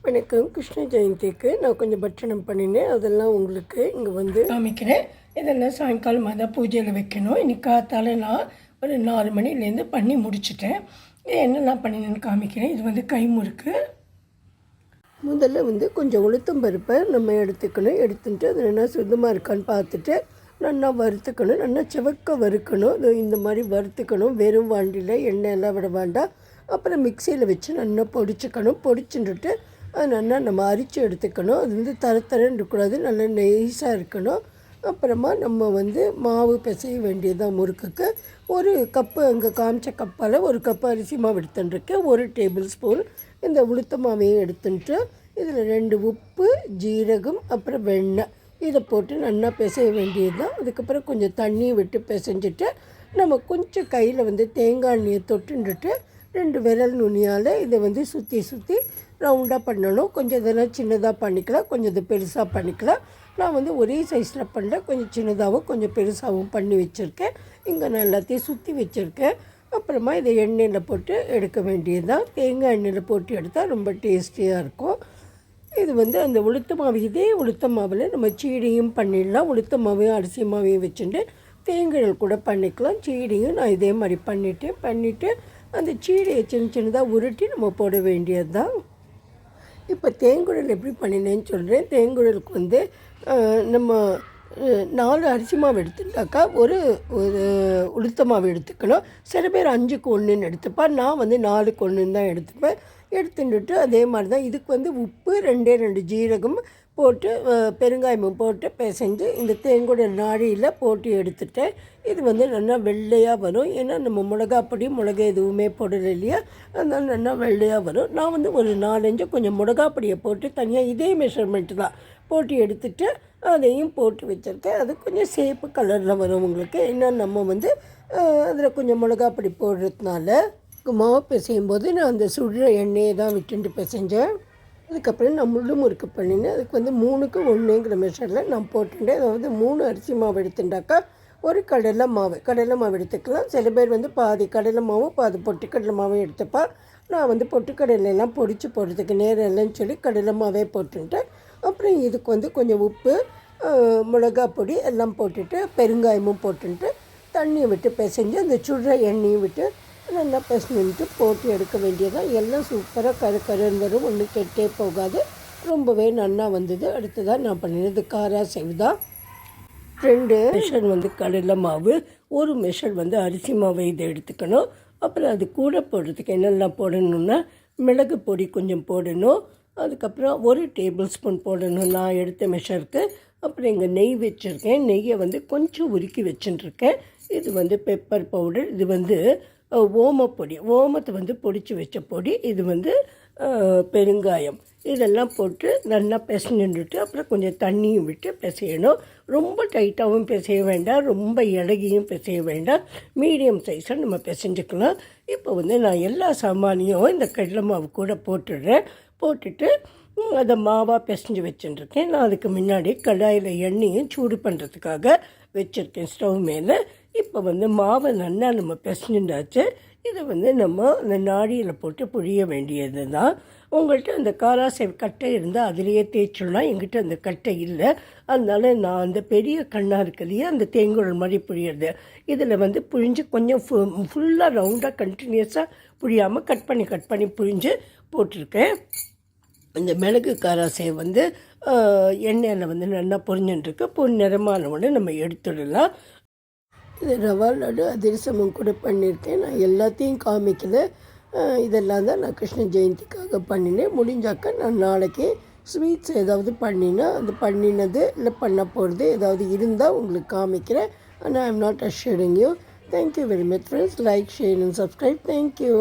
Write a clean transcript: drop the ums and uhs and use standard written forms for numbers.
வணக்கம். கிருஷ்ண ஜெயந்திக்கு நான் கொஞ்சம் பட்சணம் பண்ணினேன். அதெல்லாம் உங்களுக்கு இங்கே வந்து காமிக்கிறேன். இதெல்லாம் சாயங்காலமாக தான் பூஜையில் வைக்கணும். இன்றைக்கி காத்தால் நான் ஒரு 4 மணிலேருந்து பண்ணி முடிச்சிட்டேன். என்னெல்லாம் பண்ணினேன்னு காமிக்கிறேன். இது வந்து கைமுறுக்கு. முதல்ல வந்து கொஞ்சம் உளுத்தம் பருப்பை நம்ம எடுத்துக்கணும். எடுத்துட்டு அது என்ன சுத்தமாக இருக்கான்னு பார்த்துட்டு நல்லா வறுத்துக்கணும். நல்லா செவக்க வறுக்கணும். இந்த மாதிரி வறுத்துக்கணும். வெறும் வாண்டியில் எண்ணெய் எல்லாம் விட வேண்டாம். அப்புறம் மிக்சியில் வச்சு நல்லா பொடிச்சுக்கணும். பொடிச்சுட்டு அது நல்லா நம்ம அரிச்சு எடுத்துக்கணும். அது வந்து தரன்னு இருக்கக்கூடாது, நல்லா நெய்ஸாக இருக்கணும். அப்புறமா நம்ம வந்து மாவு பிசைய வேண்டியதான். முறுக்குக்கு ஒரு கப்பு, அங்கே காமிச்ச கப்பால் ஒரு கப்பு அரிசி மாவு எடுத்துட்டுருக்கேன். 1 டேபிள் ஸ்பூன் இந்த உளுத்த மாவையும் எடுத்துட்டு இதில் 2 உப்பு, ஜீரகம், அப்புறம் வெண்ணெய் இதை போட்டு நல்லா பிசைய வேண்டியது தான். அதுக்கப்புறம் கொஞ்சம் தண்ணியை விட்டு பிசைஞ்சிட்டு நம்ம கொஞ்சம் கையில் வந்து தேங்காய் எண்ணெயை தொட்டுட்டு 2 விரல் நுனியால் இதை வந்து சுற்றி ரவுண்டாக பண்ணணும். கொஞ்சம் இதெல்லாம் சின்னதாக பண்ணிக்கலாம், கொஞ்சம் இது பெருசாக பண்ணிக்கலாம். நான் வந்து ஒரே சைஸில் பண்ணல, கொஞ்சம் சின்னதாகவும் கொஞ்சம் பெருசாகவும் பண்ணி வச்சுருக்கேன். இங்கே நான் எல்லாத்தையும் சுற்றி வச்சுருக்கேன். அப்புறமா இதை எண்ணெயில் போட்டு எடுக்க வேண்டியது தான். தேங்காய் எண்ணெயில் போட்டு எடுத்தால் ரொம்ப டேஸ்டியாக இருக்கும். இது வந்து அந்த உளுத்த மாவு, இதே உளுத்த மாவில் நம்ம சீடையும் பண்ணிடலாம். உளுத்த மாவையும் அரிசி மாவையும் வச்சுட்டு தேங்காய் கூட பண்ணிக்கலாம். சீடையும் நான் இதே மாதிரி பண்ணிவிட்டு அந்த சீடையை சின்னதாக உருட்டி நம்ம போட வேண்டியது தான். இப்போ தேங்குழல் எப்படி பண்ணினேன்னு சொல்கிறேன். தேங்குழலுக்கு வந்து நம்ம 4 அரிசி மாவு எடுத்துட்டாக்கா ஒரு உளுத்த மாவு எடுத்துக்கணும். சில பேர் 5க்கு 1ன்னு எடுத்துப்பேன். நான் வந்து 4க்கு 1ன்னு தான் எடுத்துப்பேன். எடுத்துட்டு அதே மாதிரி தான் இதுக்கு வந்து உப்பு, 2 ஜீரகம் போட்டு பெருங்காயமும் போட்டு பிசைஞ்சு இந்த தேங்குடல் நாழியில் போட்டு எடுத்துட்டேன். இது வந்து நல்லா வெள்ளையாக வரும். ஏன்னா நம்ம மிளகாப்பொடி எதுவுமே போடலை இல்லையா, அதனால் நல்லா வெள்ளையாக வரும். நான் வந்து ஒரு 4-5 கொஞ்சம் மிளகாப்பொடியை போட்டு தனியாக இதே மெஷர்மெண்ட்டு தான் போட்டு எடுத்துகிட்டு அதையும் போட்டு வச்சுருக்கேன். அது கொஞ்சம் சேப்பு கலரில் வரும் உங்களுக்கு. ஏன்னா நம்ம வந்து அதில் கொஞ்சம் மிளகாப்பொடி போடுறதுனால மாவு பிசையும் போது நான் அந்த சுடுற எண்ணெயை தான் விட்டுட்டு பிசைஞ்சேன். அதுக்கப்புறம் நான் முள்ளு முறுக்கு பண்ணினேன். அதுக்கு வந்து 3க்கு 1ங்கிற மெஷரில் நான் போட்டுட்டேன். அதாவது 3 அரிசி மாவு எடுத்துட்டாக்கா ஒரு கடலை மாவு எடுத்துக்கலாம். சில பேர் வந்து பாதி கடலை மாவும் பாதி பொட்டுக்கடலை மாவும் எடுத்துப்பா. நான் வந்து பொட்டுக்கடலையெல்லாம் பொடிச்சு போடுறதுக்கு நேரம் இல்லைன்னு சொல்லி கடலை மாவே போட்டுட்டேன். அப்புறம் இதுக்கு வந்து கொஞ்சம் உப்பு, மிளகாய் பொடி எல்லாம் போட்டுட்டு பெருங்காயமும் போட்டுட்டு தண்ணியை விட்டு பிசைஞ்சு அந்த சுடுற எண்ணெயும் விட்டு நல்லா பிசைஞ்சிட்டு போட்டு எடுக்க வேண்டியதான். எல்லாம் சூப்பராக கருந்தரும், ஒன்றும் கெட்டே போகாது, ரொம்பவே நல்லா வந்தது. அடுத்ததாக நான் பண்ணினது காரா செவ்தான். 2 மெஷர் வந்து கடலை மாவு, 1 மெஷர் வந்து அரிசி மாவு இதை எடுத்துக்கணும். அப்புறம் அது கூட போடுறதுக்கு என்னெல்லாம் போடணும்னா மிளகு பொடி கொஞ்சம் போடணும். அதுக்கப்புறம் 1 டேபிள் ஸ்பூன் போடணும் நான் எடுத்த மெஷருக்கு. அப்புறம் இங்கே நெய் வச்சுருக்கேன். நெய்யை வந்து கொஞ்சம் உருக்கி வச்சுட்டுருக்கேன். இது வந்து பெப்பர் பவுடர், இது வந்து ஓமப்பொடி, ஓமத்தை வந்து பொடிச்சு வச்ச பொடி, இது வந்து பெருங்காயம், இதெல்லாம் போட்டு நல்லா பிசைஞ்சுட்டு அப்புறம் கொஞ்சம் தண்ணியும் விட்டு பிசையணும். ரொம்ப டைட்டாகவும் பிசைய வேண்டாம், ரொம்ப இலகியும் பிசைய வேண்டாம், மீடியம் சைஸாக நம்ம பிசைஞ்சுக்கலாம். இப்போ வந்து நான் எல்லா சாமானியும் இந்த கடலை மாவு கூட போட்டுட்டு அதை மாவாக பிசைஞ்சு வச்சுட்டுருக்கேன். நான் அதுக்கு முன்னாடி கடாயில் எண்ணெயும் சூடு பண்ணுறதுக்காக வச்சுருக்கேன் ஸ்டவ் மேலே. இப்போ வந்து மாவை நல்லா நம்ம பிசைஞ்சாச்சு. இதை வந்து நம்ம அந்த நாடியில் போட்டு புழிய வேண்டியது தான். உங்கள்கிட்ட அந்த காராசேவ் கட்டை இருந்தால் அதிலேயே தேய்ச்சிடலாம். எங்கிட்ட அந்த கட்டை இல்லை, அதனால நான் அந்த பெரிய கண்ணாக இருக்கிறதையே அந்த தேங்குழல் மாதிரி புழியிறது, இதில் வந்து புழிஞ்சு கொஞ்சம் ஃபுல்லாக ரவுண்டாக கண்டினியூஸாக புழியாமல் கட் பண்ணி புழிஞ்சு போட்டிருக்கேன். இந்த மிளகு காராசேவ் வந்து எண்ணெயில் வந்து நல்லா பொரிஞ்சுட்டுருக்கு. நிறமான உடனே நம்ம எடுத்துடலாம். இது ரவா லட்டு அதிரசமும் கூட பண்ணியிருக்கேன். நான் எல்லாத்தையும் காமிக்கல. இதெல்லாம் தான் நான் கிருஷ்ண ஜெயந்திக்காக பண்ணினேன். முடிஞ்சாக்க நான் நாளைக்கு ஸ்வீட்ஸ் ஏதாவது அது பண்ணினது இல்லை பண்ண போகிறது ஏதாவது இருந்தால் உங்களுக்கு காமிக்கிறேன். ஆனால் I am not assuring you. Thank you very much friends. Like, share and subscribe. Thank you.